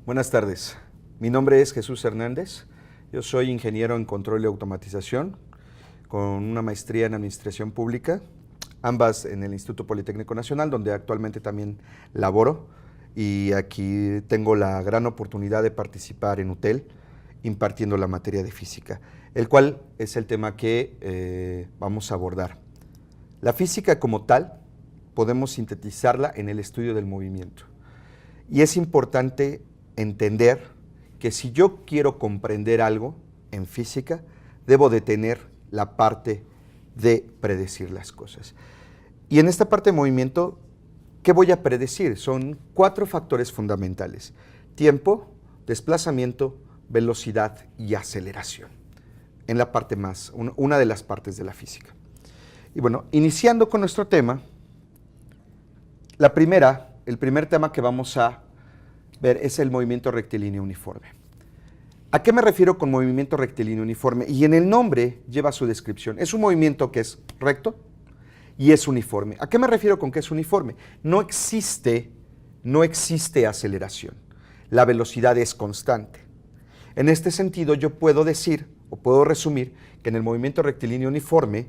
Buenas tardes, mi nombre es Jesús Hernández, yo soy ingeniero en control y automatización con una maestría en administración pública, ambas en el Instituto Politécnico Nacional, donde actualmente también laboro, y aquí tengo la gran oportunidad de participar en UTEL impartiendo la materia de física, el cual es el tema que vamos a abordar. La física como tal podemos sintetizarla en el estudio del movimiento, y es importante entender que si yo quiero comprender algo en física, debo de tener la parte de predecir las cosas. Y en esta parte de movimiento, ¿qué voy a predecir? Son 4 factores fundamentales: tiempo, desplazamiento, velocidad y aceleración. En la parte una de las partes de la física. Y bueno, iniciando con nuestro tema, el primer tema que vamos a ver es el movimiento rectilíneo uniforme. ¿A qué me refiero con movimiento rectilíneo uniforme? Y en el nombre lleva su descripción. Es un movimiento que es recto y es uniforme. ¿A qué me refiero con que es uniforme? No existe aceleración. La velocidad es constante. En este sentido, yo puedo decir o puedo resumir que en el movimiento rectilíneo uniforme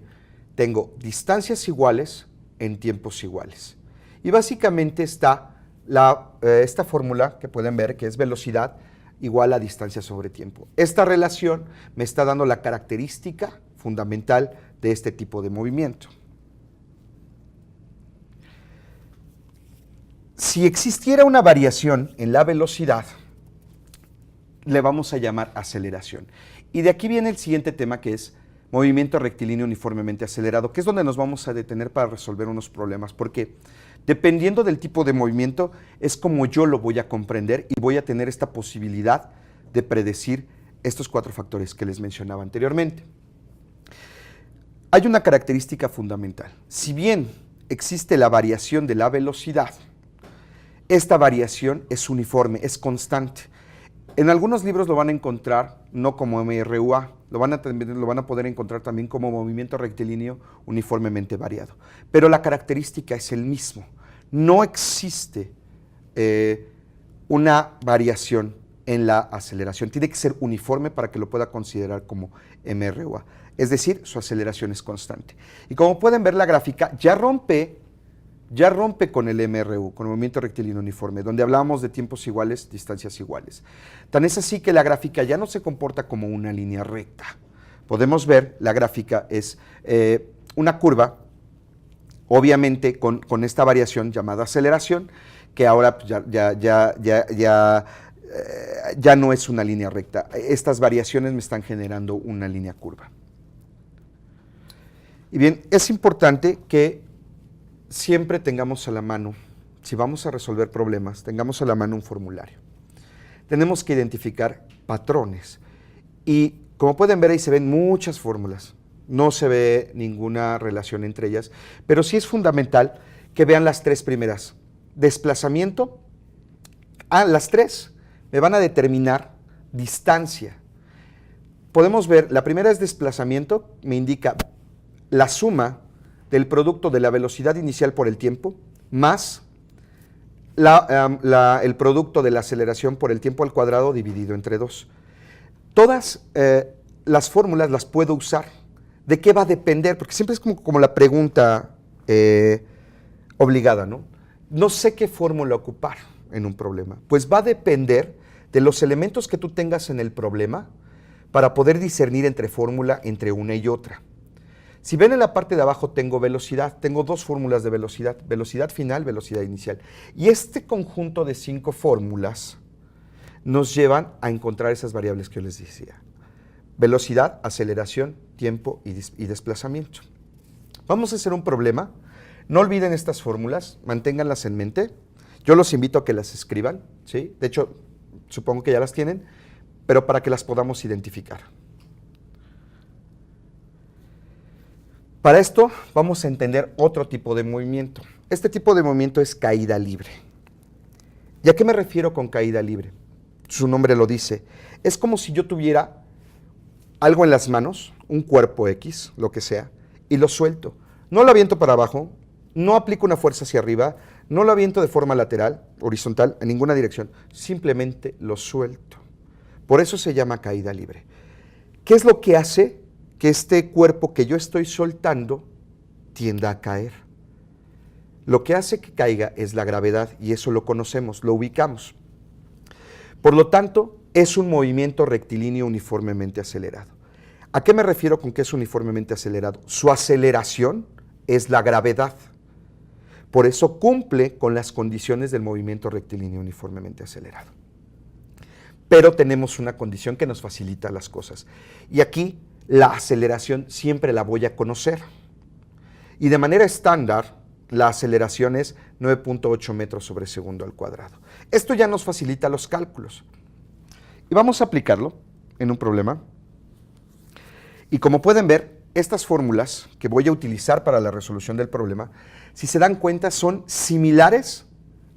tengo distancias iguales en tiempos iguales. Y básicamente está esta fórmula que pueden ver, que es velocidad igual a distancia sobre tiempo. Esta relación me está dando la característica fundamental de este tipo de movimiento. Si existiera una variación en la velocidad, le vamos a llamar aceleración. Y de aquí viene el siguiente tema, que es movimiento rectilíneo uniformemente acelerado, que es donde nos vamos a detener para resolver unos problemas, porque dependiendo del tipo de movimiento es como yo lo voy a comprender y voy a tener esta posibilidad de predecir estos 4 factores que les mencionaba anteriormente. Hay una característica fundamental. Si bien existe la variación de la velocidad, esta variación es uniforme, es constante. En algunos libros lo van a encontrar no como MRUA, lo van a poder encontrar también como movimiento rectilíneo uniformemente variado. Pero la característica es el mismo. No existe una variación en la aceleración. Tiene que ser uniforme para que lo pueda considerar como MRUA. Es decir, su aceleración es constante. Y como pueden ver, la gráfica ya rompe con el MRU, con el movimiento rectilíneo uniforme, donde hablábamos de tiempos iguales, distancias iguales. Tan es así que la gráfica ya no se comporta como una línea recta. Podemos ver, la gráfica es una curva, obviamente con esta variación llamada aceleración, que ahora ya no es una línea recta. Estas variaciones me están generando una línea curva. Y bien, es importante que siempre tengamos a la mano, si vamos a resolver problemas, tengamos a la mano un formulario. Tenemos que identificar patrones y como pueden ver ahí se ven muchas fórmulas, no se ve ninguna relación entre ellas, pero sí es fundamental que vean las 3 primeras. Desplazamiento, las 3 me van a determinar distancia. Podemos ver, la primera es desplazamiento, me indica la suma del producto de la velocidad inicial por el tiempo, más el producto de la aceleración por el tiempo al cuadrado dividido entre 2. Todas las fórmulas las puedo usar. ¿De qué va a depender? Porque siempre es como la pregunta obligada, ¿no? No sé qué fórmula ocupar en un problema. Pues va a depender de los elementos que tú tengas en el problema para poder discernir entre fórmula entre una y otra. Si ven en la parte de abajo tengo velocidad, tengo 2 fórmulas de velocidad, velocidad final, velocidad inicial. Y este conjunto de 5 fórmulas nos llevan a encontrar esas variables que yo les decía. Velocidad, aceleración, tiempo y desplazamiento. Vamos a hacer un problema. No olviden estas fórmulas, manténganlas en mente. Yo los invito a que las escriban, ¿sí? De hecho, supongo que ya las tienen, pero para que las podamos identificar. Para esto vamos a entender otro tipo de movimiento. Este tipo de movimiento es caída libre. ¿Y a qué me refiero con caída libre? Su nombre lo dice. Es como si yo tuviera algo en las manos, un cuerpo X, lo que sea, y lo suelto. No lo aviento para abajo, no aplico una fuerza hacia arriba, no lo aviento de forma lateral, horizontal, en ninguna dirección. Simplemente lo suelto. Por eso se llama caída libre. ¿Qué es lo que hace que este cuerpo que yo estoy soltando tienda a caer? Lo que hace que caiga es la gravedad y eso lo conocemos, lo ubicamos. Por lo tanto, es un movimiento rectilíneo uniformemente acelerado. ¿A qué me refiero con que es uniformemente acelerado? Su aceleración es la gravedad. Por eso cumple con las condiciones del movimiento rectilíneo uniformemente acelerado. Pero tenemos una condición que nos facilita las cosas. Y aquí la aceleración siempre la voy a conocer. Y de manera estándar, la aceleración es 9.8 metros sobre segundo al cuadrado. Esto ya nos facilita los cálculos. Y vamos a aplicarlo en un problema. Y como pueden ver, estas fórmulas que voy a utilizar para la resolución del problema, si se dan cuenta, son similares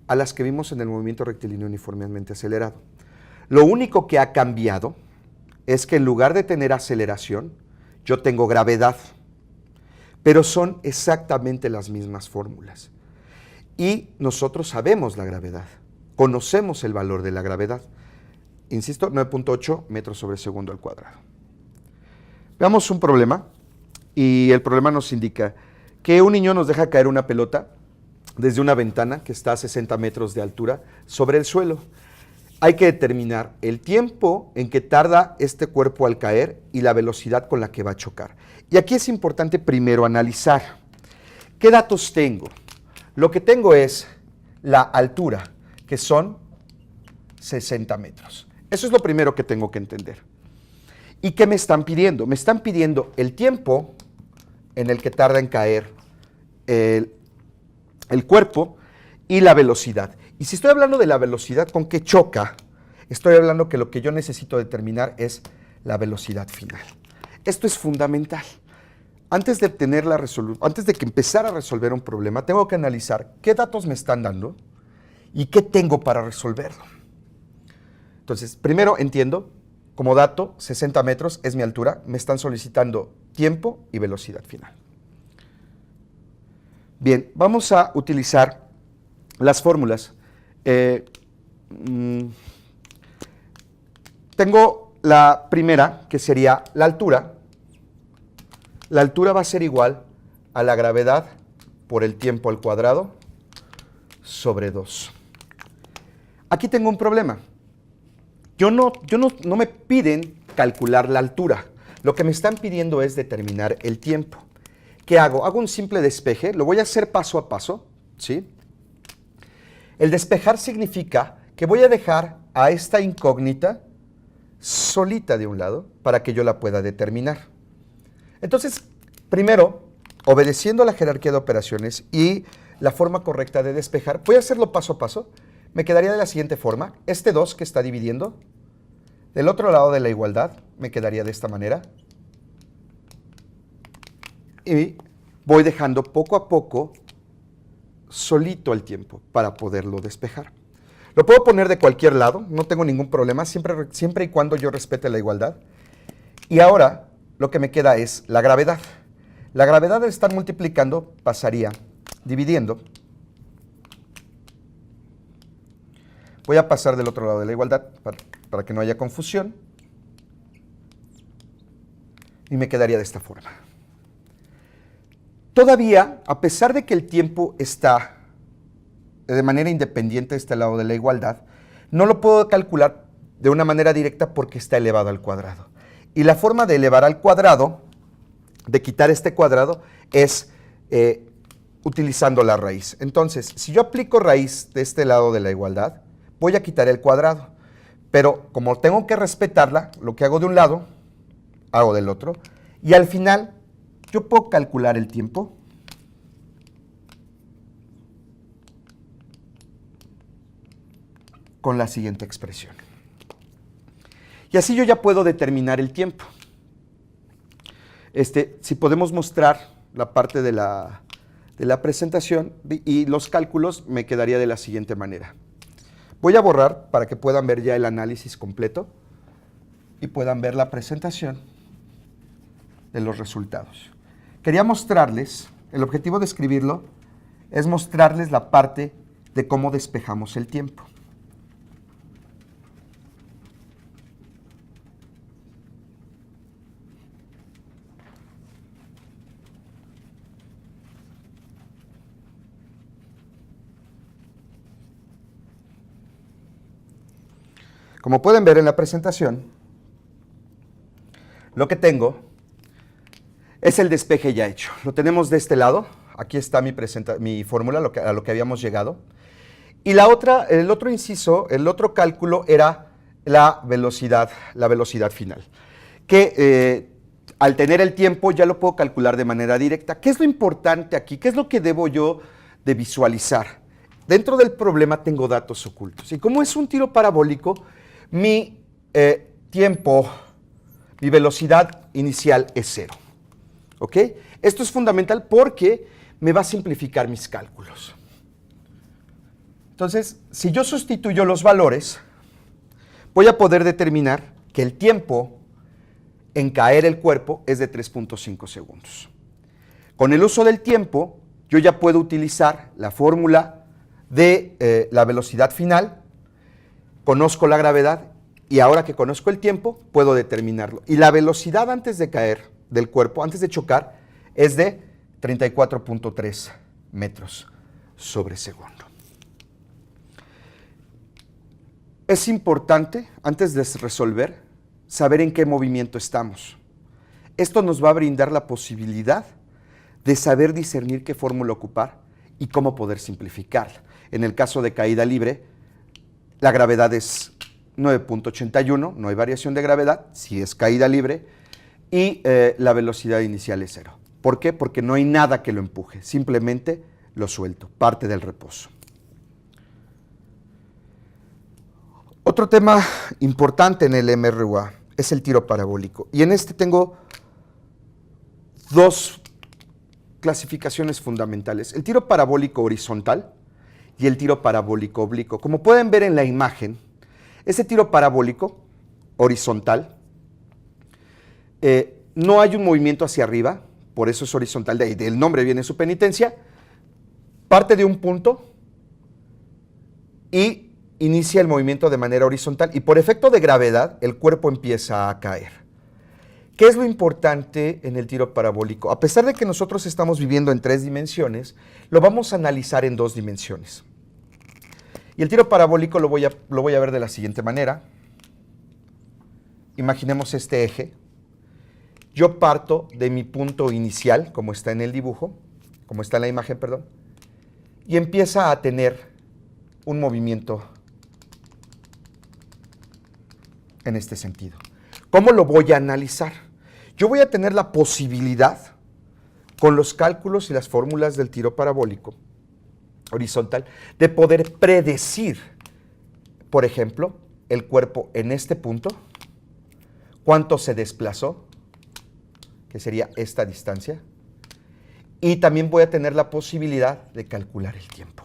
a las que vimos en el movimiento rectilíneo uniformemente acelerado. Lo único que ha cambiado es que en lugar de tener aceleración, yo tengo gravedad. Pero son exactamente las mismas fórmulas. Y nosotros sabemos la gravedad, conocemos el valor de la gravedad. Insisto, 9.8 metros sobre segundo al cuadrado. Veamos un problema, y el problema nos indica que un niño nos deja caer una pelota desde una ventana que está a 60 metros de altura sobre el suelo. Hay que determinar el tiempo en que tarda este cuerpo al caer y la velocidad con la que va a chocar. Y aquí es importante primero analizar. ¿Qué datos tengo? Lo que tengo es la altura, que son 60 metros. Eso es lo primero que tengo que entender. ¿Y qué me están pidiendo? Me están pidiendo el tiempo en el que tarda en caer el cuerpo y la velocidad. Y si estoy hablando de la velocidad con que choca, estoy hablando que lo que yo necesito determinar es la velocidad final. Esto es fundamental. Antes de que empezar a resolver un problema, tengo que analizar qué datos me están dando y qué tengo para resolverlo. Entonces, primero entiendo, como dato, 60 metros es mi altura, me están solicitando tiempo y velocidad final. Bien, vamos a utilizar las fórmulas. Tengo la primera, que sería la altura. La altura va a ser igual a la gravedad por el tiempo al cuadrado sobre 2. Aquí tengo un problema. No me piden calcular la altura. Lo que me están pidiendo es determinar el tiempo. ¿Qué hago? Hago un simple despeje. Lo voy a hacer paso a paso, ¿sí? El despejar significa que voy a dejar a esta incógnita solita de un lado para que yo la pueda determinar. Entonces, primero, obedeciendo la jerarquía de operaciones y la forma correcta de despejar, voy a hacerlo paso a paso. Me quedaría de la siguiente forma. Este 2 que está dividiendo, del otro lado de la igualdad, me quedaría de esta manera. Y voy dejando poco a poco solito el tiempo para poderlo despejar. Lo puedo poner de cualquier lado, no tengo ningún problema, siempre y cuando yo respete la igualdad. Y ahora lo que me queda es la gravedad. La gravedad al estar multiplicando pasaría dividiendo. Voy a pasar del otro lado de la igualdad para que no haya confusión. Y me quedaría de esta forma. Todavía, a pesar de que el tiempo está de manera independiente de este lado de la igualdad, no lo puedo calcular de una manera directa porque está elevado al cuadrado. Y la forma de elevar al cuadrado, de quitar este cuadrado, es utilizando la raíz. Entonces, si yo aplico raíz de este lado de la igualdad, voy a quitar el cuadrado. Pero como tengo que respetarla, lo que hago de un lado, hago del otro. Y al final, yo puedo calcular el tiempo con la siguiente expresión. Y así yo ya puedo determinar el tiempo. Si podemos mostrar la parte de la presentación y los cálculos, me quedaría de la siguiente manera. Voy a borrar para que puedan ver ya el análisis completo y puedan ver la presentación de los resultados. Quería mostrarles, el objetivo de escribirlo es mostrarles la parte de cómo despejamos el tiempo. Como pueden ver en la presentación, lo que tengo es el despeje ya hecho. Lo tenemos de este lado. Aquí está mi fórmula, a lo que habíamos llegado. Y el otro inciso, el otro cálculo era la velocidad final. Que al tener el tiempo ya lo puedo calcular de manera directa. ¿Qué es lo importante aquí? ¿Qué es lo que debo yo de visualizar? Dentro del problema tengo datos ocultos. Y como es un tiro parabólico, mi tiempo, mi velocidad inicial es 0. ¿Ok? Esto es fundamental porque me va a simplificar mis cálculos. Entonces, si yo sustituyo los valores, voy a poder determinar que el tiempo en caer el cuerpo es de 3.5 segundos. Con el uso del tiempo, yo ya puedo utilizar la fórmula de la velocidad final, conozco la gravedad y ahora que conozco el tiempo, puedo determinarlo. Y la velocidad antes de caer del cuerpo, antes de chocar, es de 34.3 metros sobre segundo. Es importante, antes de resolver, saber en qué movimiento estamos. Esto nos va a brindar la posibilidad de saber discernir qué fórmula ocupar y cómo poder simplificarla. En el caso de caída libre, la gravedad es 9.81, no hay variación de gravedad, si es caída libre, y la velocidad inicial es 0. ¿Por qué? Porque no hay nada que lo empuje, simplemente lo suelto, parte del reposo. Otro tema importante en el MRUA es el tiro parabólico. Y en este tengo dos clasificaciones fundamentales. El tiro parabólico horizontal y el tiro parabólico oblicuo. Como pueden ver en la imagen, ese tiro parabólico horizontal, no hay un movimiento hacia arriba, por eso es horizontal, de ahí del nombre viene su penitencia, parte de un punto y inicia el movimiento de manera horizontal y por efecto de gravedad el cuerpo empieza a caer. ¿Qué es lo importante en el tiro parabólico? A pesar de que nosotros estamos viviendo en 3 dimensiones, lo vamos a analizar en 2 dimensiones. Y el tiro parabólico lo voy a ver de la siguiente manera. Imaginemos este eje. Yo parto de mi punto inicial, como está en el dibujo, como está en la imagen, perdón, y empieza a tener un movimiento en este sentido. ¿Cómo lo voy a analizar? Yo voy a tener la posibilidad, con los cálculos y las fórmulas del tiro parabólico horizontal, de poder predecir, por ejemplo, el cuerpo en este punto, cuánto se desplazó, que sería esta distancia, y también voy a tener la posibilidad de calcular el tiempo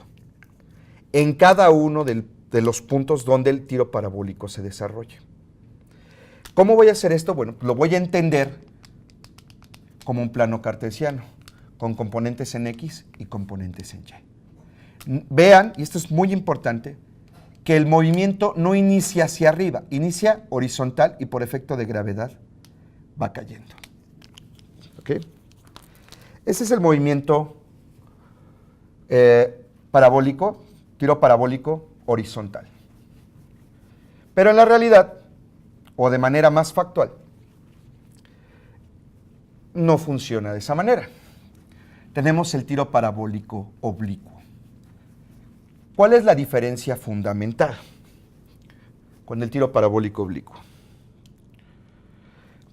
en cada uno de los puntos donde el tiro parabólico se desarrolle. ¿Cómo voy a hacer esto? Bueno, lo voy a entender como un plano cartesiano, con componentes en X y componentes en Y. Vean, y esto es muy importante, que el movimiento no inicia hacia arriba, inicia horizontal y por efecto de gravedad va cayendo. ¿Ok? Ese es el movimiento parabólico, tiro parabólico horizontal. Pero en la realidad, o de manera más factual, no funciona de esa manera. Tenemos el tiro parabólico oblicuo. ¿Cuál es la diferencia fundamental con el tiro parabólico oblicuo?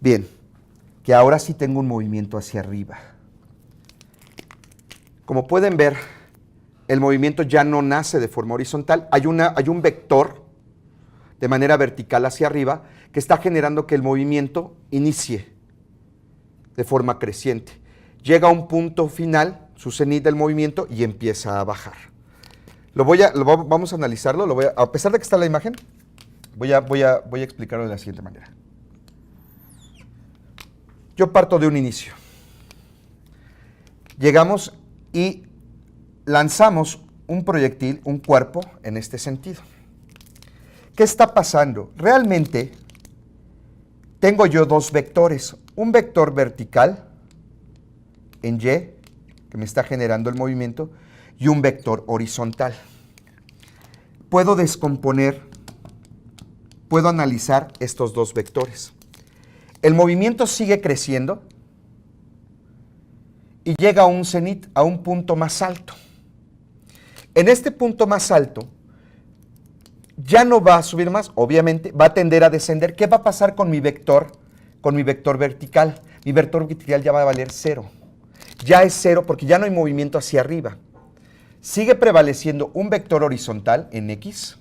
Bien, que ahora sí tengo un movimiento hacia arriba. Como pueden ver, el movimiento ya no nace de forma horizontal, hay un vector de manera vertical hacia arriba que está generando que el movimiento inicie de forma creciente. Llega a un punto final, su cenit del movimiento, y empieza a bajar. Vamos a analizarlo, a pesar de que está la imagen, voy a explicarlo de la siguiente manera. Yo parto de un inicio. Llegamos y lanzamos un proyectil, un cuerpo, en este sentido. ¿Qué está pasando? Realmente tengo yo dos vectores. Un vector vertical en Y, que me está generando el movimiento, y un vector horizontal. Puedo descomponer, puedo analizar estos dos vectores. El movimiento sigue creciendo y llega a un cenit, a un punto más alto. En este punto más alto, ya no va a subir más, obviamente, va a tender a descender. ¿Qué va a pasar con mi vector vertical? Mi vector vertical ya va a valer 0. Ya es 0 porque ya no hay movimiento hacia arriba. Sigue prevaleciendo un vector horizontal en X,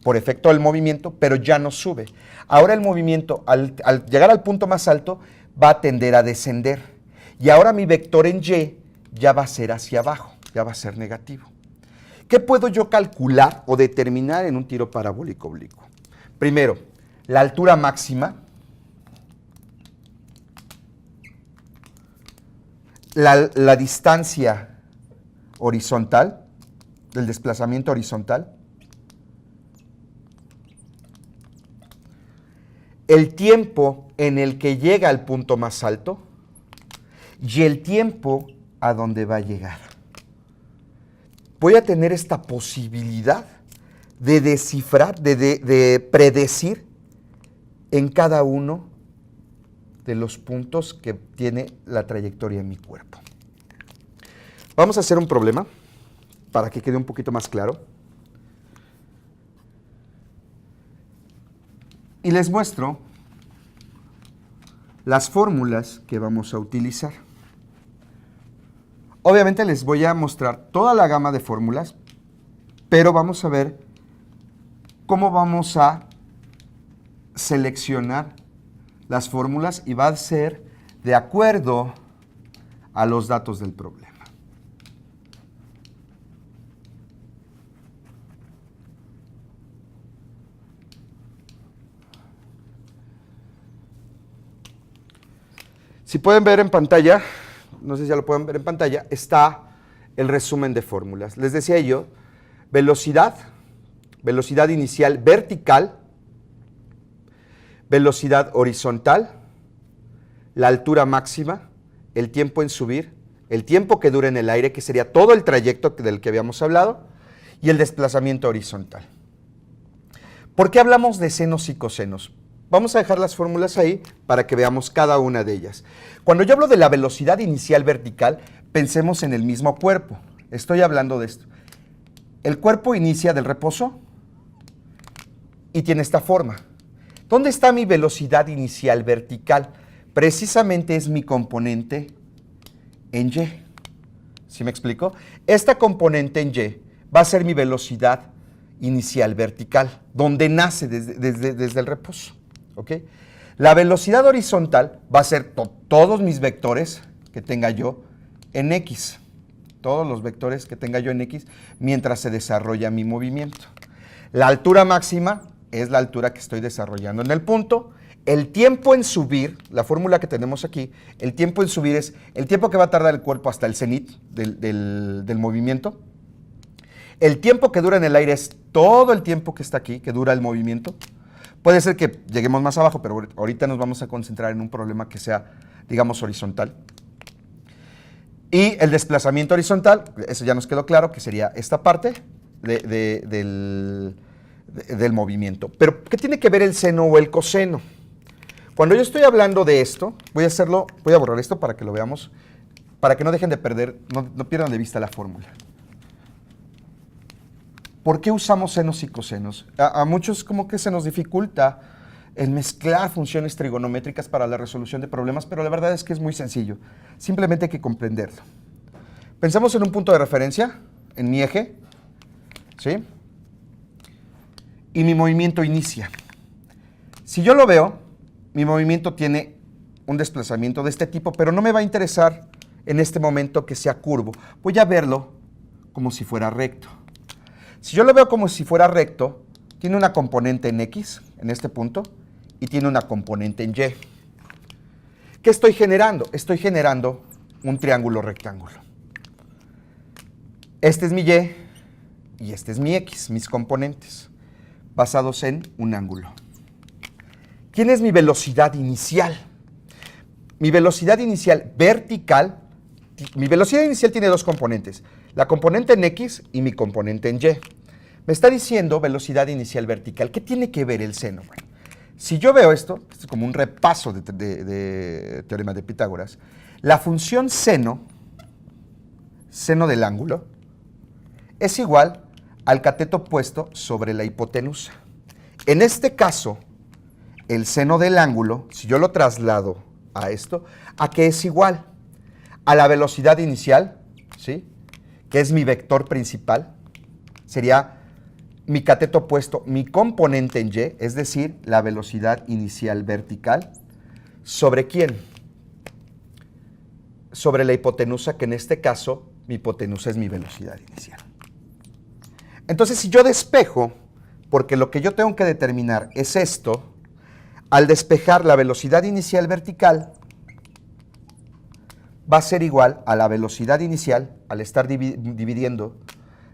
por efecto del movimiento, pero ya no sube. Ahora el movimiento, al llegar al punto más alto, va a tender a descender. Y ahora mi vector en Y ya va a ser hacia abajo, ya va a ser negativo. ¿Qué puedo yo calcular o determinar en un tiro parabólico oblicuo? Primero, la altura máxima, la distancia horizontal, del desplazamiento horizontal, el tiempo en el que llega al punto más alto y el tiempo a donde va a llegar. Voy a tener esta posibilidad de descifrar, de predecir en cada uno de los puntos que tiene la trayectoria en mi cuerpo. Vamos a hacer un problema para que quede un poquito más claro. Y les muestro las fórmulas que vamos a utilizar. Obviamente les voy a mostrar toda la gama de fórmulas, pero vamos a ver cómo vamos a seleccionar las fórmulas y va a ser de acuerdo a los datos del problema. Si pueden ver en pantalla, no sé si ya lo pueden ver en pantalla, está el resumen de fórmulas. Les decía yo, velocidad inicial vertical, velocidad horizontal, la altura máxima, el tiempo en subir, el tiempo que dura en el aire, que sería todo el trayecto del que habíamos hablado, y el desplazamiento horizontal. ¿Por qué hablamos de senos y cosenos? Vamos a dejar las fórmulas ahí para que veamos cada una de ellas. Cuando yo hablo de la velocidad inicial vertical, pensemos en el mismo cuerpo. Estoy hablando de esto. El cuerpo inicia del reposo y tiene esta forma. ¿Dónde está mi velocidad inicial vertical? Precisamente es mi componente en Y. ¿Sí me explico? Esta componente en Y va a ser mi velocidad inicial vertical, donde nace desde el reposo. ¿Okay? La velocidad horizontal va a ser todos mis vectores que tenga yo en X. Todos los vectores que tenga yo en X mientras se desarrolla mi movimiento. La altura máxima es la altura que estoy desarrollando en el punto. El tiempo en subir, la fórmula que tenemos aquí, el tiempo en subir es el tiempo que va a tardar el cuerpo hasta el cenit del movimiento. El tiempo que dura en el aire es todo el tiempo que está aquí, que dura el movimiento. Puede ser que lleguemos más abajo, pero ahorita nos vamos a concentrar en un problema que sea, digamos, horizontal. Y el desplazamiento horizontal, eso ya nos quedó claro, que sería esta parte del movimiento. Pero, ¿qué tiene que ver el seno o el coseno? Cuando yo estoy hablando de esto, voy a borrar esto para que lo veamos, para que no dejen de perder, no pierdan de vista la fórmula. ¿Por qué usamos senos y cosenos? A muchos como que se nos dificulta el mezclar funciones trigonométricas para la resolución de problemas, pero la verdad es que es muy sencillo. Simplemente hay que comprenderlo. Pensamos en un punto de referencia, en mi eje, ¿sí? Y mi movimiento inicia. Si yo lo veo, mi movimiento tiene un desplazamiento de este tipo, pero no me va a interesar en este momento que sea curvo. Voy a verlo como si fuera recto. Si yo lo veo como si fuera recto, tiene una componente en X, en este punto, y tiene una componente en Y. ¿Qué estoy generando? Estoy generando un triángulo rectángulo. Este es mi Y y este es mi X, mis componentes, basados en un ángulo. ¿Quién es mi velocidad inicial? Mi velocidad inicial vertical, mi velocidad inicial tiene dos componentes, la componente en X y mi componente en Y. Me está diciendo velocidad inicial vertical. ¿Qué tiene que ver el seno? Bueno, si yo veo esto es como un repaso de teorema de Pitágoras, la función seno del ángulo, es igual al cateto puesto sobre la hipotenusa. En este caso, el seno del ángulo, si yo lo traslado a esto, ¿a qué es igual? A la velocidad inicial, ¿sí?, que es mi vector principal, sería mi cateto puesto, mi componente en Y, es decir, la velocidad inicial vertical, ¿sobre quién? Sobre la hipotenusa, que en este caso, mi hipotenusa es mi velocidad inicial. Entonces, si yo despejo, porque lo que yo tengo que determinar es esto, al despejar la velocidad inicial vertical, va a ser igual a la velocidad inicial, al estar dividiendo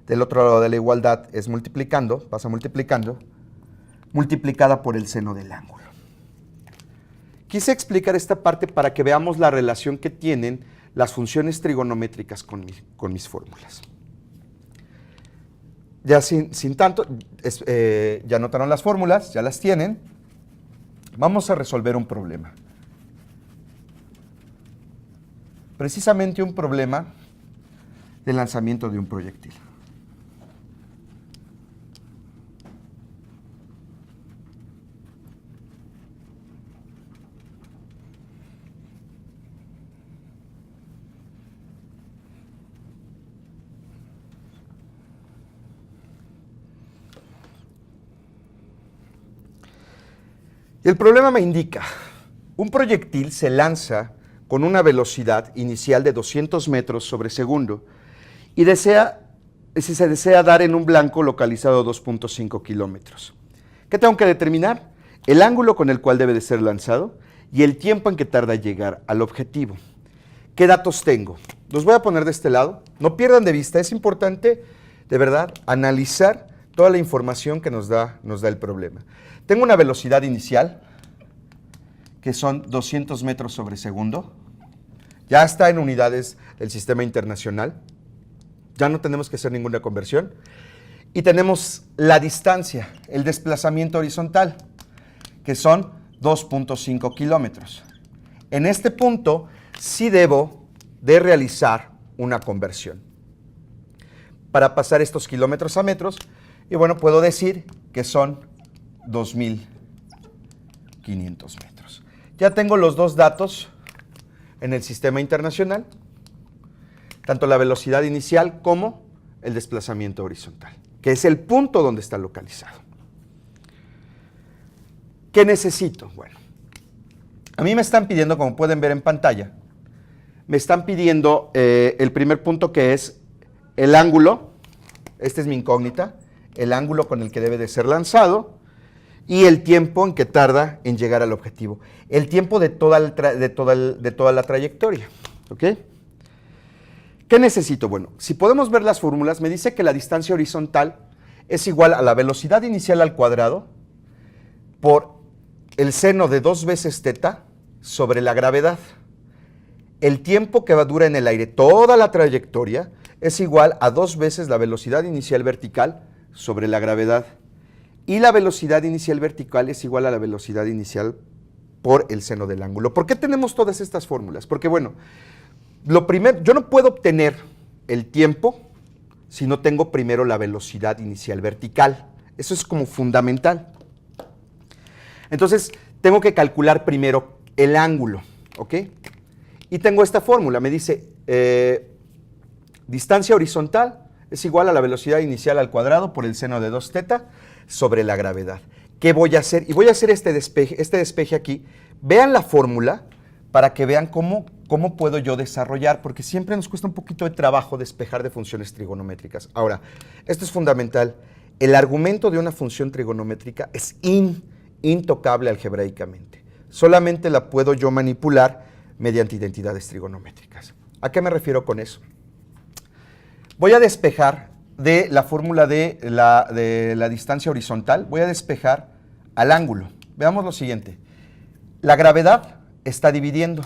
del otro lado de la igualdad, es multiplicando, pasa multiplicando, multiplicada por el seno del ángulo. Quise explicar esta parte para que veamos la relación que tienen las funciones trigonométricas con mis fórmulas. Ya sin tanto, ya notaron las fórmulas, ya las tienen. Vamos a resolver un problema. Precisamente un problema de lanzamiento de un proyectil. Y el problema me indica, un proyectil se lanza con una velocidad inicial de 200 metros sobre segundo y se desea dar en un blanco localizado a 2.5 kilómetros. ¿Qué tengo que determinar? El ángulo con el cual debe de ser lanzado y el tiempo en que tarda en llegar al objetivo. ¿Qué datos tengo? Los voy a poner de este lado. No pierdan de vista, es importante, de verdad, analizar toda la información que nos da el problema. Tengo una velocidad inicial, que son 200 metros sobre segundo. Ya está en unidades del sistema internacional. Ya no tenemos que hacer ninguna conversión. Y tenemos la distancia, el desplazamiento horizontal, que son 2.5 kilómetros. En este punto, sí debo de realizar una conversión para pasar estos kilómetros a metros. Y bueno, puedo decir que son 2.500 metros. Ya tengo los dos datos en el sistema internacional, tanto la velocidad inicial como el desplazamiento horizontal, que es el punto donde está localizado. ¿Qué necesito? Bueno, a mí me están pidiendo, como pueden ver en pantalla, me están pidiendo el primer punto, que es el ángulo. Esta es mi incógnita, el ángulo con el que debe de ser lanzado y el tiempo en que tarda en llegar al objetivo. El tiempo de toda la trayectoria. ¿Ok? ¿Qué necesito? Bueno, si podemos ver las fórmulas, me dice que la distancia horizontal es igual a la velocidad inicial al cuadrado por el seno de 2 veces teta sobre la gravedad. El tiempo que dura en el aire toda la trayectoria es igual a 2 veces la velocidad inicial vertical sobre la gravedad. Y la velocidad inicial vertical es igual a la velocidad inicial por el seno del ángulo. ¿Por qué tenemos todas estas fórmulas? Porque, bueno, lo primero, yo no puedo obtener el tiempo si no tengo primero la velocidad inicial vertical. Eso es como fundamental. Entonces, tengo que calcular primero el ángulo, ¿ok? Y tengo esta fórmula, me dice distancia horizontal es igual a la velocidad inicial al cuadrado por el seno de 2 teta sobre la gravedad. ¿Qué voy a hacer? Y voy a hacer este despeje aquí. Vean la fórmula para que vean cómo puedo yo desarrollar, porque siempre nos cuesta un poquito de trabajo despejar de funciones trigonométricas. Ahora, esto es fundamental. El argumento de una función trigonométrica es intocable algebraicamente. Solamente la puedo yo manipular mediante identidades trigonométricas. ¿A qué me refiero con eso? Voy a despejar de la fórmula de la distancia horizontal, voy a despejar al ángulo. Veamos lo siguiente. La gravedad está dividiendo.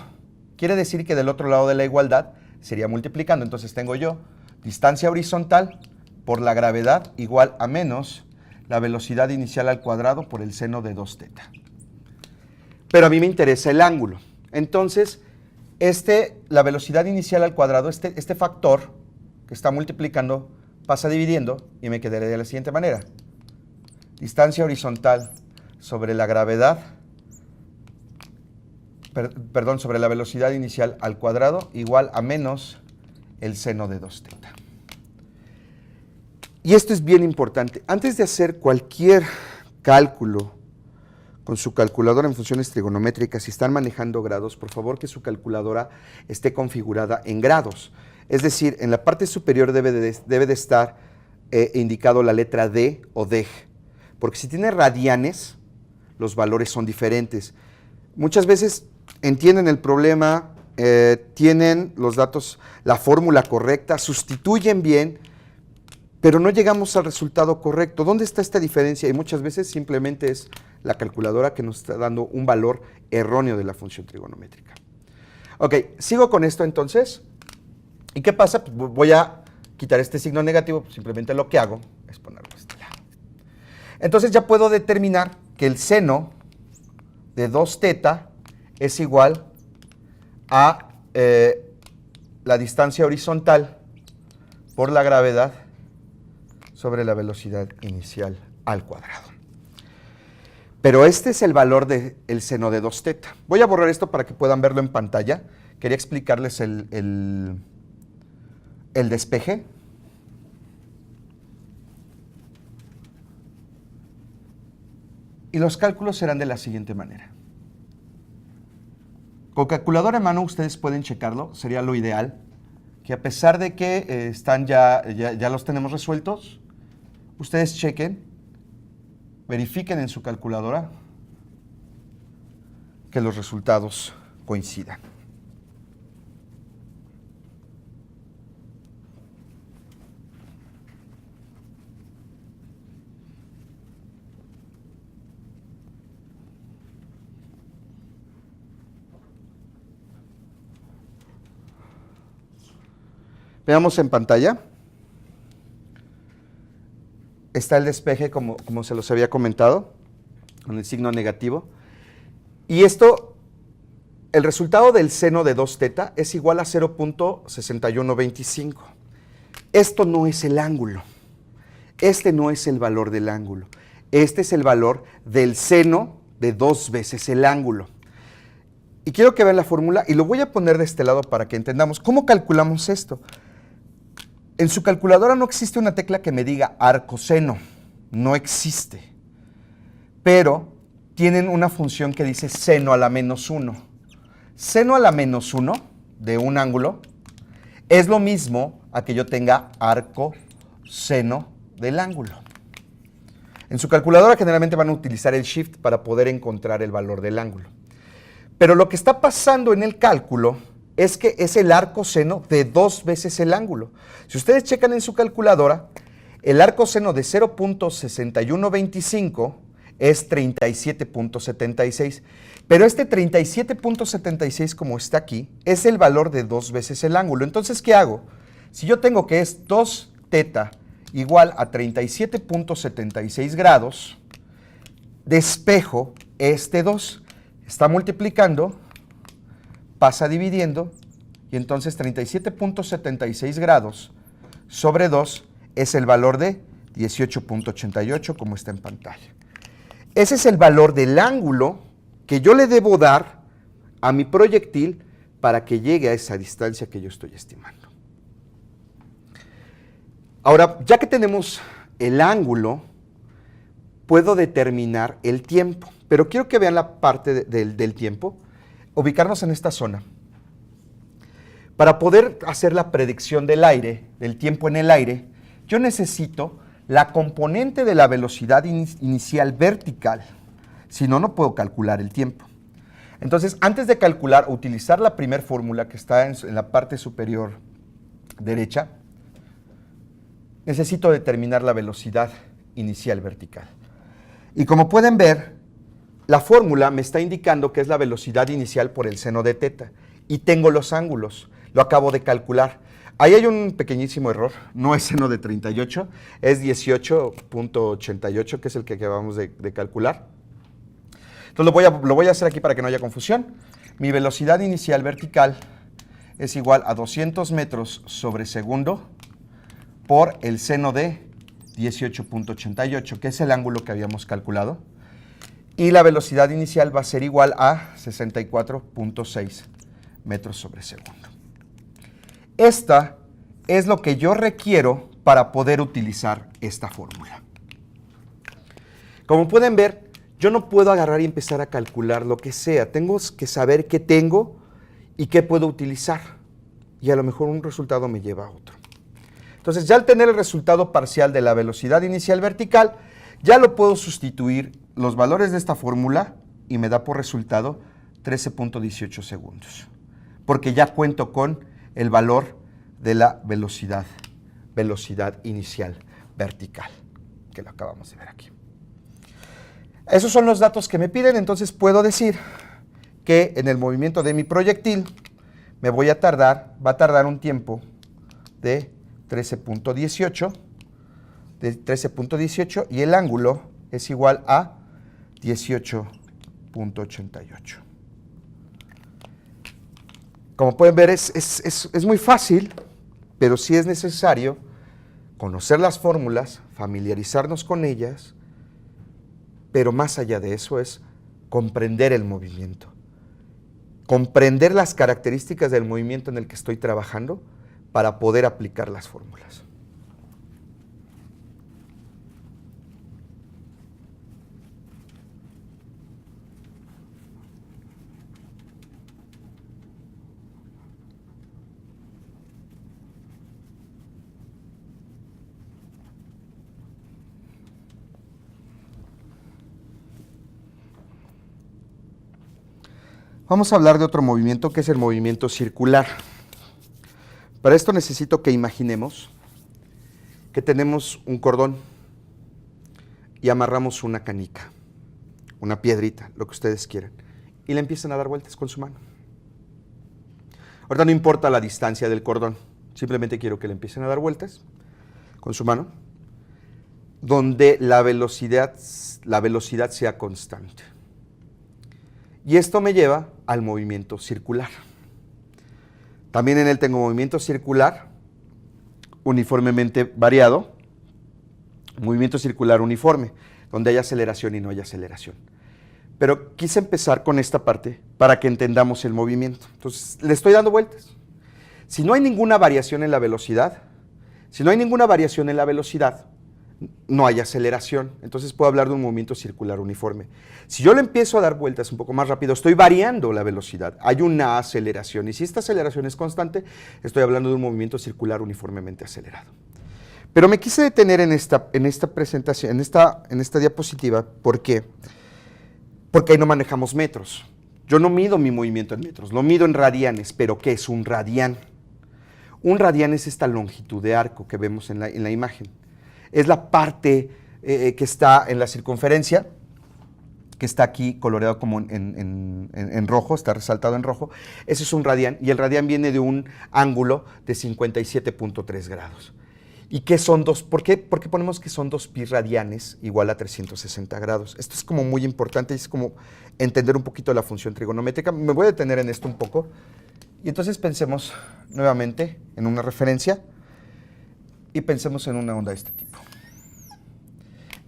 Quiere decir que del otro lado de la igualdad sería multiplicando. Entonces tengo yo distancia horizontal por la gravedad igual a menos la velocidad inicial al cuadrado por el seno de 2 teta. Pero a mí me interesa el ángulo. Entonces, la velocidad inicial al cuadrado, este factor que está multiplicando, pasa dividiendo y me quedaría de la siguiente manera. Distancia horizontal sobre la gravedad, perdón, sobre la velocidad inicial al cuadrado igual a menos el seno de 2 teta. Y esto es bien importante. Antes de hacer cualquier cálculo con su calculadora en funciones trigonométricas, si están manejando grados, por favor que su calculadora esté configurada en grados. Es decir, en la parte superior debe de estar indicado la letra D o DEG, porque si tiene radianes, los valores son diferentes. Muchas veces entienden el problema, tienen los datos, la fórmula correcta, sustituyen bien, pero no llegamos al resultado correcto. ¿Dónde está esta diferencia? Y muchas veces simplemente es la calculadora que nos está dando un valor erróneo de la función trigonométrica. Ok, sigo con esto entonces. ¿Y qué pasa? Pues voy a quitar este signo negativo, simplemente lo que hago es ponerlo de este lado. Entonces ya puedo determinar que el seno de 2 teta es igual a la distancia horizontal por la gravedad sobre la velocidad inicial al cuadrado. Pero este es el valor del seno de 2 teta. Voy a borrar esto para que puedan verlo en pantalla. Quería explicarles el despeje. Y los cálculos serán de la siguiente manera. Con calculadora en mano ustedes pueden checarlo, sería lo ideal, que a pesar de que están ya los tenemos resueltos, ustedes chequen, verifiquen en su calculadora que los resultados coincidan. Veamos en pantalla. Está el despeje como se los había comentado, con el signo negativo. Y esto, el resultado del seno de 2 teta es igual a 0.6125. Esto no es el ángulo. Este no es el valor del ángulo. Este es el valor del seno de 2 veces el ángulo. Y quiero que vean la fórmula y lo voy a poner de este lado para que entendamos cómo calculamos esto. En su calculadora no existe una tecla que me diga arcoseno, no existe. Pero tienen una función que dice seno a la menos 1. Seno a la menos 1 de un ángulo es lo mismo a que yo tenga arcoseno del ángulo. En su calculadora generalmente van a utilizar el shift para poder encontrar el valor del ángulo. Pero lo que está pasando en el cálculo es que es el arcoseno de 2 veces el ángulo. Si ustedes checan en su calculadora, el arcoseno de 0.6125 es 37.76. Pero este 37.76, como está aquí, es el valor de 2 veces el ángulo. Entonces, ¿qué hago? Si yo tengo que es 2 teta igual a 37.76 grados, despejo este 2. Está multiplicando, pasa dividiendo, y entonces 37.76 grados sobre 2 es el valor de 18.88, como está en pantalla. Ese es el valor del ángulo que yo le debo dar a mi proyectil para que llegue a esa distancia que yo estoy estimando. Ahora, ya que tenemos el ángulo, puedo determinar el tiempo, pero quiero que vean la parte del tiempo. ubicarnos en esta zona. Para poder hacer la predicción del aire, del tiempo en el aire, yo necesito la componente de la velocidad inicial vertical. Si no, no puedo calcular el tiempo. Entonces, antes de calcular, utilizar la primera fórmula que está en la parte superior derecha, necesito determinar la velocidad inicial vertical. Y como pueden ver, la fórmula me está indicando que es la velocidad inicial por el seno de teta. Y tengo los ángulos, lo acabo de calcular. Ahí hay un pequeñísimo error, no es seno de 38, es 18.88, que es el que acabamos de calcular. Entonces lo voy a hacer aquí para que no haya confusión. Mi velocidad inicial vertical es igual a 200 metros sobre segundo por el seno de 18.88, que es el ángulo que habíamos calculado. Y la velocidad inicial va a ser igual a 64.6 metros sobre segundo. Esta es lo que yo requiero para poder utilizar esta fórmula. Como pueden ver, yo no puedo agarrar y empezar a calcular lo que sea. Tengo que saber qué tengo y qué puedo utilizar. Y a lo mejor un resultado me lleva a otro. Entonces, ya al tener el resultado parcial de la velocidad inicial vertical, ya lo puedo sustituir los valores de esta fórmula y me da por resultado 13.18 segundos. Porque ya cuento con el valor de la velocidad inicial vertical, que lo acabamos de ver aquí. Esos son los datos que me piden, entonces puedo decir que en el movimiento de mi proyectil va a tardar un tiempo de 13.18 y el ángulo es igual a 18.88. Como pueden ver, es muy fácil, pero sí es necesario conocer las fórmulas, familiarizarnos con ellas, pero más allá de eso es comprender el movimiento, comprender las características del movimiento en el que estoy trabajando para poder aplicar las fórmulas. Vamos a hablar de otro movimiento que es el movimiento circular. Para esto necesito que imaginemos que tenemos un cordón y amarramos una canica, una piedrita, lo que ustedes quieran, y le empiezan a dar vueltas con su mano. Ahorita no importa la distancia del cordón, simplemente quiero que le empiecen a dar vueltas con su mano, donde la velocidad sea constante. Y esto me lleva al movimiento circular. También en él tengo movimiento circular uniformemente variado, movimiento circular uniforme, donde hay aceleración y no hay aceleración. Pero quise empezar con esta parte para que entendamos el movimiento. Entonces, le estoy dando vueltas. Si no hay ninguna variación en la velocidad, no hay aceleración. Entonces puedo hablar de un movimiento circular uniforme. Si yo le empiezo a dar vueltas un poco más rápido, estoy variando la velocidad. Hay una aceleración. Y si esta aceleración es constante, estoy hablando de un movimiento circular uniformemente acelerado. Pero me quise detener en esta presentación, en esta diapositiva. ¿Por qué? Porque ahí no manejamos metros. Yo no mido mi movimiento en metros, lo mido en radianes. ¿Pero qué es un radián? Un radián es esta longitud de arco que vemos en la imagen. Es la parte que está en la circunferencia, que está aquí coloreado como en rojo, está resaltado en rojo. Ese es un radián, y el radián viene de un ángulo de 57.3 grados. ¿Y qué son dos? ¿Por qué ponemos que son 2 pi radianes igual a 360 grados? Esto es como muy importante, es como entender un poquito la función trigonométrica. Me voy a detener en esto un poco. Y entonces pensemos nuevamente en una referencia y pensemos en una onda de este tipo.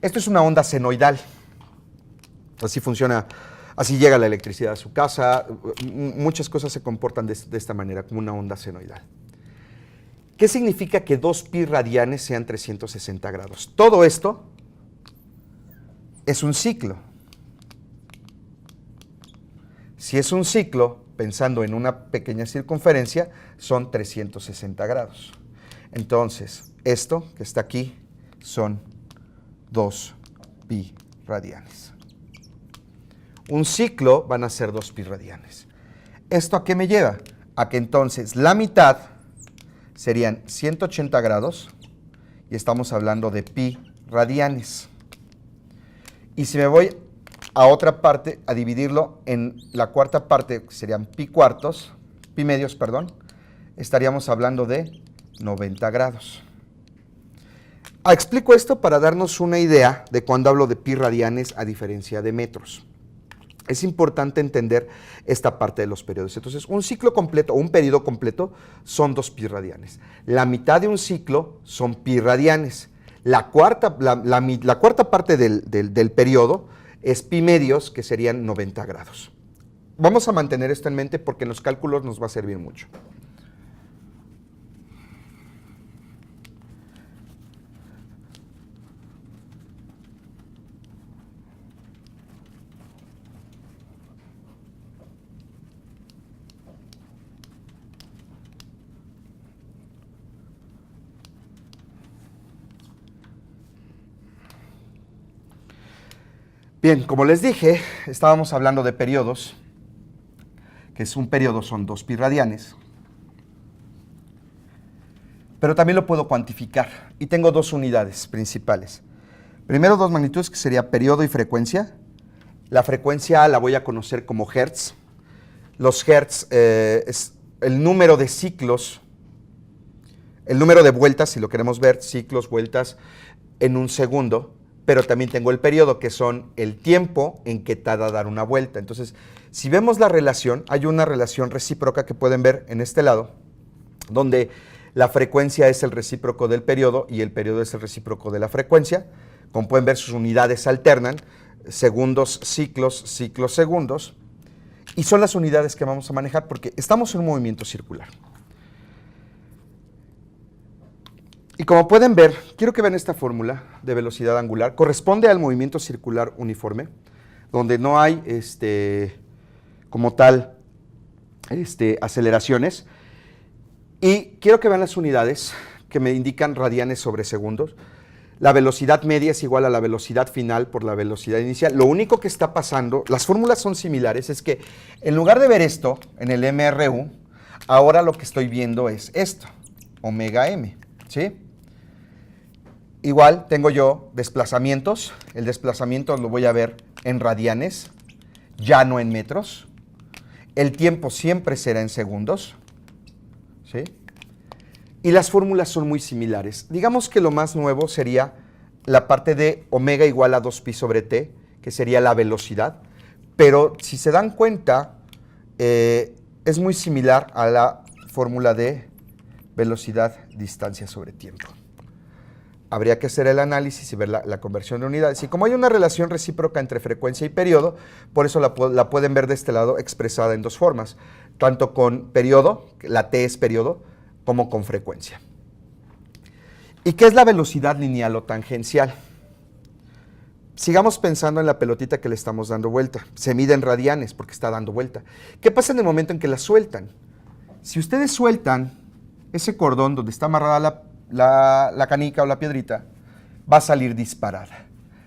Esto es una onda senoidal. Así funciona, así llega la electricidad a su casa. Muchas cosas se comportan de esta manera, como una onda senoidal. ¿Qué significa que 2 pi radianes sean 360 grados? Todo esto es un ciclo. Si es un ciclo, pensando en una pequeña circunferencia, son 360 grados. Entonces, esto que está aquí son 2 pi radianes. Un ciclo van a ser 2 pi radianes. ¿Esto a qué me lleva? A que entonces la mitad serían 180 grados y estamos hablando de pi radianes. Y si me voy a otra parte, a dividirlo en la cuarta parte, que serían pi medios, estaríamos hablando de 90 grados. Explico esto para darnos una idea de cuando hablo de pi radianes a diferencia de metros. Es importante entender esta parte de los periodos. Entonces, un ciclo completo o un periodo completo son 2 pi radianes. La mitad de un ciclo son pi radianes. La cuarta parte del periodo es pi medios, que serían 90 grados. Vamos a mantener esto en mente porque en los cálculos nos va a servir mucho. Bien, como les dije, estábamos hablando de periodos, que es un periodo son 2 pi radianes, pero también lo puedo cuantificar y tengo dos unidades principales. Primero, dos magnitudes, que sería periodo y frecuencia. La frecuencia la voy a conocer como hertz. Los hertz es el número de ciclos, el número de vueltas, si lo queremos ver, ciclos, vueltas en un segundo. Pero también tengo el periodo, que son el tiempo en que tarda dar una vuelta. Entonces, si vemos la relación, hay una relación recíproca que pueden ver en este lado, donde la frecuencia es el recíproco del periodo y el periodo es el recíproco de la frecuencia. Como pueden ver, sus unidades alternan, segundos, ciclos, ciclos, segundos. Y son las unidades que vamos a manejar porque estamos en un movimiento circular. Y como pueden ver, quiero que vean esta fórmula de velocidad angular. Corresponde al movimiento circular uniforme, donde no hay como tal aceleraciones. Y quiero que vean las unidades que me indican radianes sobre segundos. La velocidad media es igual a la velocidad final por la velocidad inicial. Lo único que está pasando, las fórmulas son similares, es que en lugar de ver esto en el MRU, ahora lo que estoy viendo es esto, omega m, ¿sí? Igual tengo yo desplazamientos. El desplazamiento lo voy a ver en radianes, ya no en metros. El tiempo siempre será en segundos, ¿sí? Y las fórmulas son muy similares. Digamos que lo más nuevo sería la parte de omega igual a 2 pi sobre t, que sería la velocidad. Pero si se dan cuenta, es muy similar a la fórmula de velocidad distancia sobre tiempo. Habría que hacer el análisis y ver la conversión de unidades. Y como hay una relación recíproca entre frecuencia y periodo, por eso la pueden ver de este lado expresada en dos formas, tanto con periodo, la t es periodo, como con frecuencia. ¿Y qué es la velocidad lineal o tangencial? Sigamos pensando en la pelotita que le estamos dando vuelta. Se mide en radianes porque está dando vuelta. ¿Qué pasa en el momento en que la sueltan? Si ustedes sueltan ese cordón donde está amarrada la canica o la piedrita, va a salir disparada.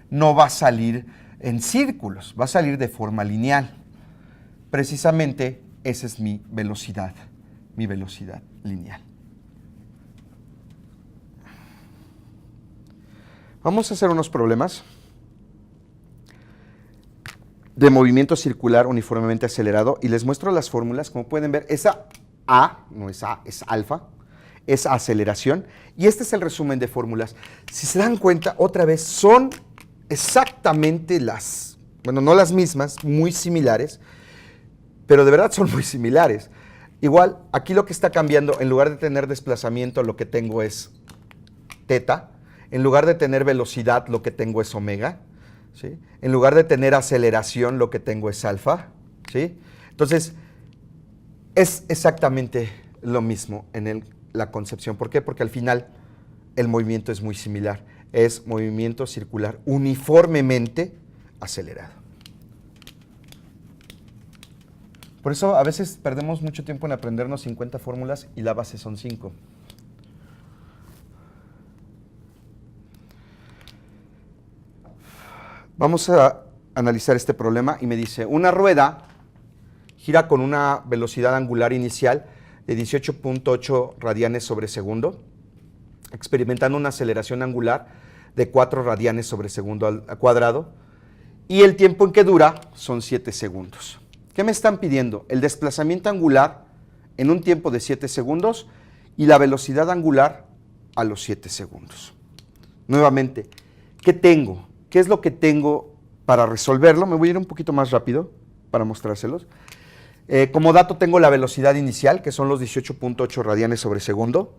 No va a salir en círculos, va a salir de forma lineal. Precisamente esa es mi velocidad lineal. Vamos a hacer unos problemas de movimiento circular uniformemente acelerado y les muestro las fórmulas. Como pueden ver, esa A, no es A, es alfa, es aceleración, y este es el resumen de fórmulas. Si se dan cuenta, otra vez, son exactamente no las mismas, muy similares, pero de verdad son muy similares. Igual, aquí lo que está cambiando, en lugar de tener desplazamiento, lo que tengo es teta. En lugar de tener velocidad, lo que tengo es omega, ¿sí? En lugar de tener aceleración, lo que tengo es alfa, ¿sí? Entonces, es exactamente lo mismo en la concepción. ¿Por qué? Porque al final el movimiento es muy similar. Es movimiento circular uniformemente acelerado. Por eso a veces perdemos mucho tiempo en aprendernos 50 fórmulas y la base son 5. Vamos a analizar este problema y me dice, una rueda gira con una velocidad angular inicial de 18.8 radianes sobre segundo, experimentando una aceleración angular de 4 radianes sobre segundo al cuadrado, y el tiempo en que dura son 7 segundos. ¿Qué me están pidiendo? El desplazamiento angular en un tiempo de 7 segundos y la velocidad angular a los 7 segundos. Nuevamente, ¿qué tengo? ¿Qué es lo que tengo para resolverlo? Me voy a ir un poquito más rápido para mostrárselos. Como dato tengo la velocidad inicial, que son los 18.8 radianes sobre segundo.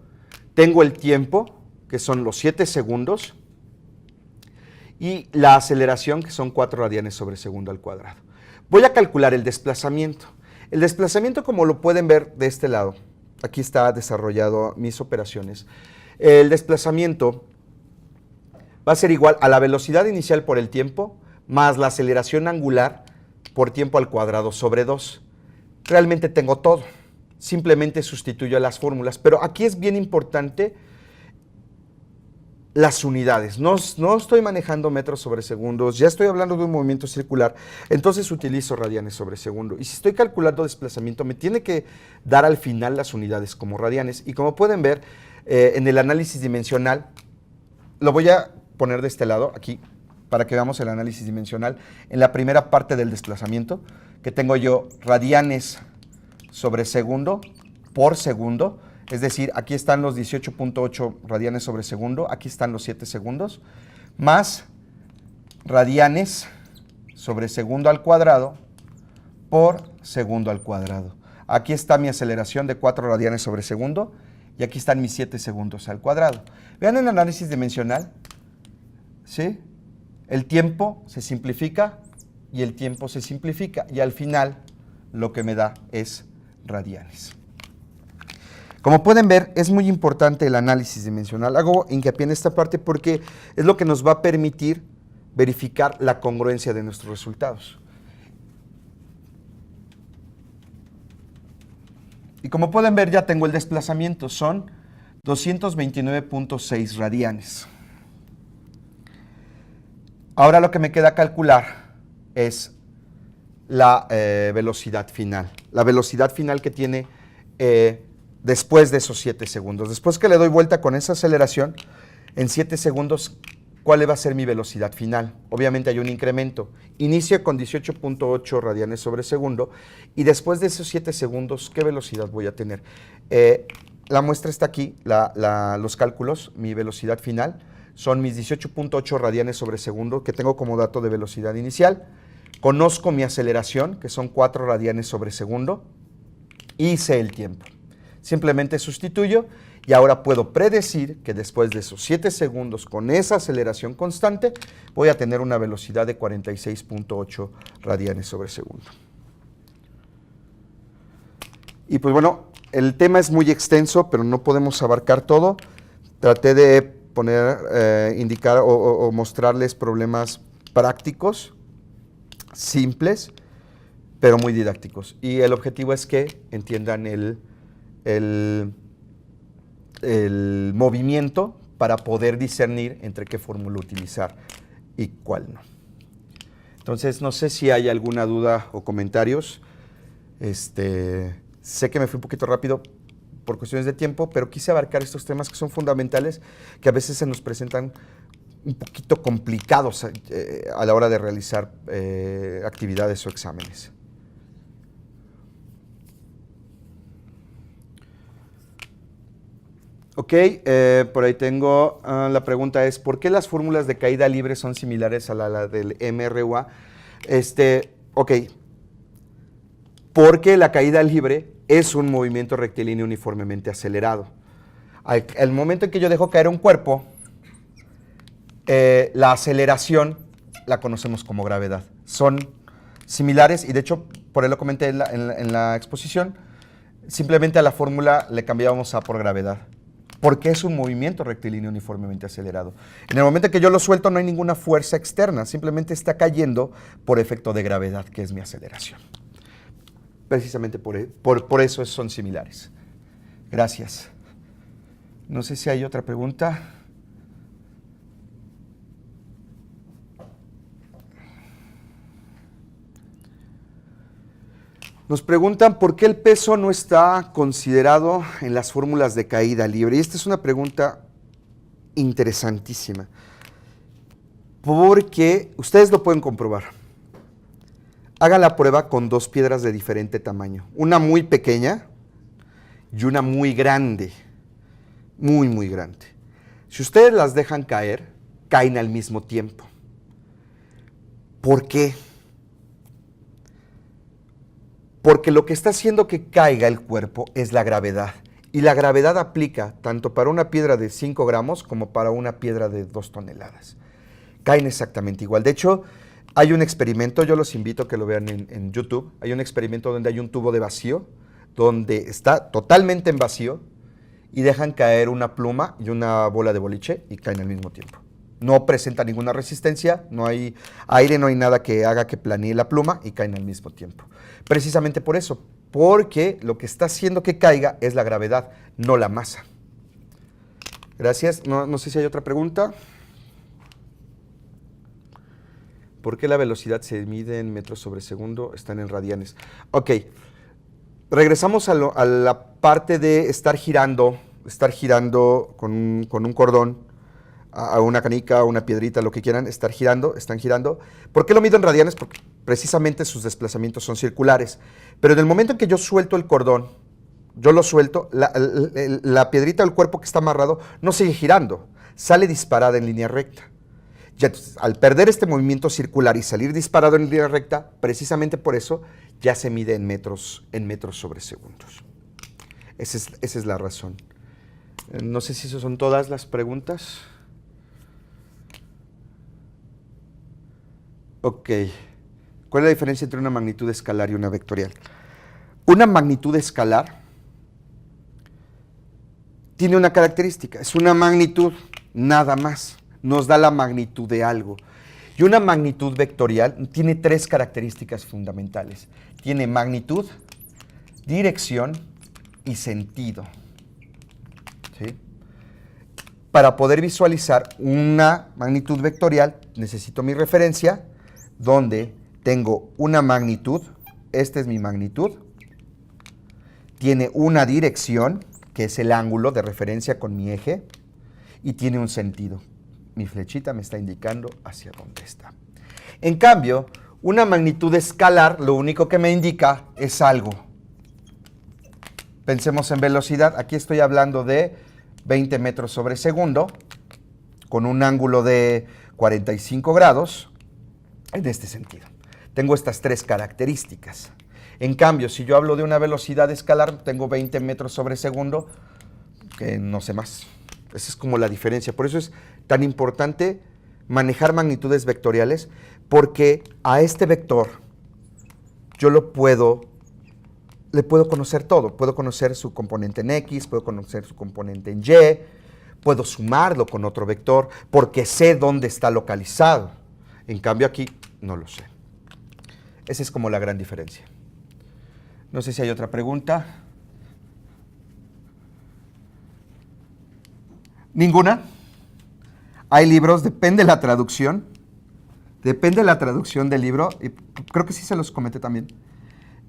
Tengo el tiempo, que son los 7 segundos. Y la aceleración, que son 4 radianes sobre segundo al cuadrado. Voy a calcular el desplazamiento. El desplazamiento, como lo pueden ver de este lado, aquí está desarrollado mis operaciones. El desplazamiento va a ser igual a la velocidad inicial por el tiempo, más la aceleración angular por tiempo al cuadrado sobre 2. Realmente tengo todo. Simplemente sustituyo las fórmulas. Pero aquí es bien importante las unidades. No estoy manejando metros sobre segundos, ya estoy hablando de un movimiento circular, entonces utilizo radianes sobre segundo. Y si estoy calculando desplazamiento, me tiene que dar al final las unidades como radianes. Y como pueden ver, en el análisis dimensional, lo voy a poner de este lado, aquí, para que veamos el análisis dimensional. En la primera parte del desplazamiento, que tengo yo radianes sobre segundo por segundo, es decir, aquí están los 18.8 radianes sobre segundo, aquí están los 7 segundos, más radianes sobre segundo al cuadrado por segundo al cuadrado. Aquí está mi aceleración de 4 radianes sobre segundo y aquí están mis 7 segundos al cuadrado. Vean el análisis dimensional, ¿sí? El tiempo se simplifica y el tiempo se simplifica y al final lo que me da es radianes. Como pueden ver, es muy importante el análisis dimensional. Hago hincapié en esta parte porque es lo que nos va a permitir verificar la congruencia de nuestros resultados. Y como pueden ver, ya tengo el desplazamiento, son 229.6 radianes. Ahora lo que me queda calcular es la velocidad final. La velocidad final que tiene después de esos 7 segundos. Después que le doy vuelta con esa aceleración, en 7 segundos, ¿cuál va a ser mi velocidad final? Obviamente hay un incremento. Inicio con 18.8 radianes sobre segundo y después de esos 7 segundos, ¿qué velocidad voy a tener? La muestra está aquí, los cálculos, mi velocidad final son mis 18.8 radianes sobre segundo que tengo como dato de velocidad inicial. Conozco mi aceleración, que son 4 radianes sobre segundo, y sé el tiempo. Simplemente sustituyo y ahora puedo predecir que después de esos 7 segundos con esa aceleración constante voy a tener una velocidad de 46.8 radianes sobre segundo. Y pues bueno, el tema es muy extenso, pero no podemos abarcar todo. Traté de poner, indicar o mostrarles problemas prácticos, simples, pero muy didácticos. Y el objetivo es que entiendan el movimiento para poder discernir entre qué fórmula utilizar y cuál no. Entonces, no sé si hay alguna duda o comentarios. Sé que me fui un poquito rápido por cuestiones de tiempo, pero quise abarcar estos temas que son fundamentales, que a veces se nos presentan un poquito complicados a la hora de realizar actividades o exámenes. Ok, por ahí tengo, la pregunta es, ¿por qué las fórmulas de caída libre son similares a la del MRUA? Ok, porque la caída libre es un movimiento rectilíneo uniformemente acelerado. Al momento en que yo dejo caer un cuerpo, la aceleración la conocemos como gravedad. Son similares y de hecho, por ahí lo comenté en la exposición, simplemente a la fórmula le cambiábamos A por gravedad, porque es un movimiento rectilíneo uniformemente acelerado. En el momento en que yo lo suelto no hay ninguna fuerza externa, simplemente está cayendo por efecto de gravedad, que es mi aceleración. Precisamente por eso son similares. Gracias. No sé si hay otra pregunta. Nos preguntan por qué el peso no está considerado en las fórmulas de caída libre. Y esta es una pregunta interesantísima, porque ustedes lo pueden comprobar. Hagan la prueba con dos piedras de diferente tamaño, una muy pequeña y una muy grande, muy, muy grande. Si ustedes las dejan caer, caen al mismo tiempo. ¿Por qué? Porque lo que está haciendo que caiga el cuerpo es la gravedad. Y la gravedad aplica tanto para una piedra de 5 gramos como para una piedra de 2 toneladas. Caen exactamente igual. De hecho, hay un experimento, yo los invito a que lo vean en YouTube. Hay un experimento donde hay un tubo de vacío, donde está totalmente en vacío, y dejan caer una pluma y una bola de boliche y caen al mismo tiempo. No presenta ninguna resistencia, no hay aire, no hay nada que haga que planee la pluma y caen al mismo tiempo. Precisamente por eso, porque lo que está haciendo que caiga es la gravedad, no la masa. Gracias. No sé si hay otra pregunta. ¿Por qué la velocidad se mide en metros sobre segundo? Están en radianes. Ok, regresamos a la parte de estar girando con un cordón, a una canica, a una piedrita, lo que quieran, están girando. ¿Por qué lo mido en radianes? Porque precisamente sus desplazamientos son circulares. Pero en el momento en que yo suelto el cordón, yo lo suelto, la piedrita del cuerpo que está amarrado no sigue girando, sale disparada en línea recta. Ya, al perder este movimiento circular y salir disparado en línea recta, precisamente por eso ya se mide en metros sobre segundos. Esa es la razón. No sé si esas son todas las preguntas. Ok. ¿Cuál es la diferencia entre una magnitud escalar y una vectorial? Una magnitud escalar tiene una característica, es una magnitud, nada más. Nos da la magnitud de algo. Y una magnitud vectorial tiene 3 características fundamentales. Tiene magnitud, dirección y sentido. ¿Sí? Para poder visualizar una magnitud vectorial, necesito mi referencia, donde tengo una magnitud, esta es mi magnitud, tiene una dirección, que es el ángulo de referencia con mi eje, y tiene un sentido. Mi flechita me está indicando hacia dónde está. En cambio, una magnitud escalar, lo único que me indica es algo. Pensemos en velocidad. Aquí estoy hablando de 20 metros sobre segundo, con un ángulo de 45 grados, en este sentido. Tengo estas 3 características. En cambio, si yo hablo de una velocidad escalar, tengo 20 metros sobre segundo, que no sé más. Esa es como la diferencia. Por eso es tan importante manejar magnitudes vectoriales, porque a este vector yo le puedo conocer todo. Puedo conocer su componente en X, puedo conocer su componente en Y, puedo sumarlo con otro vector, porque sé dónde está localizado. En cambio aquí no lo sé. Esa es como la gran diferencia. No sé si hay otra pregunta. ¿Ninguna? Hay libros, depende de la traducción. Depende de la traducción del libro. Y creo que sí se los comenté también.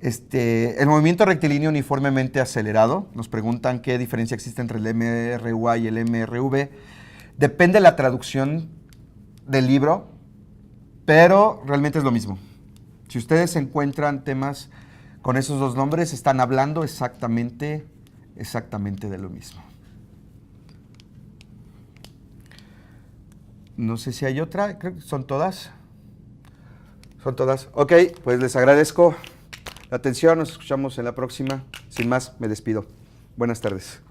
El movimiento rectilíneo uniformemente acelerado. Nos preguntan qué diferencia existe entre el MRUA y el MRV. Depende de la traducción del libro, pero realmente es lo mismo. Si ustedes encuentran temas con esos 2 nombres, están hablando exactamente de lo mismo. No sé si hay otra, creo que son todas. Son todas. Ok, pues les agradezco la atención, nos escuchamos en la próxima. Sin más, me despido. Buenas tardes.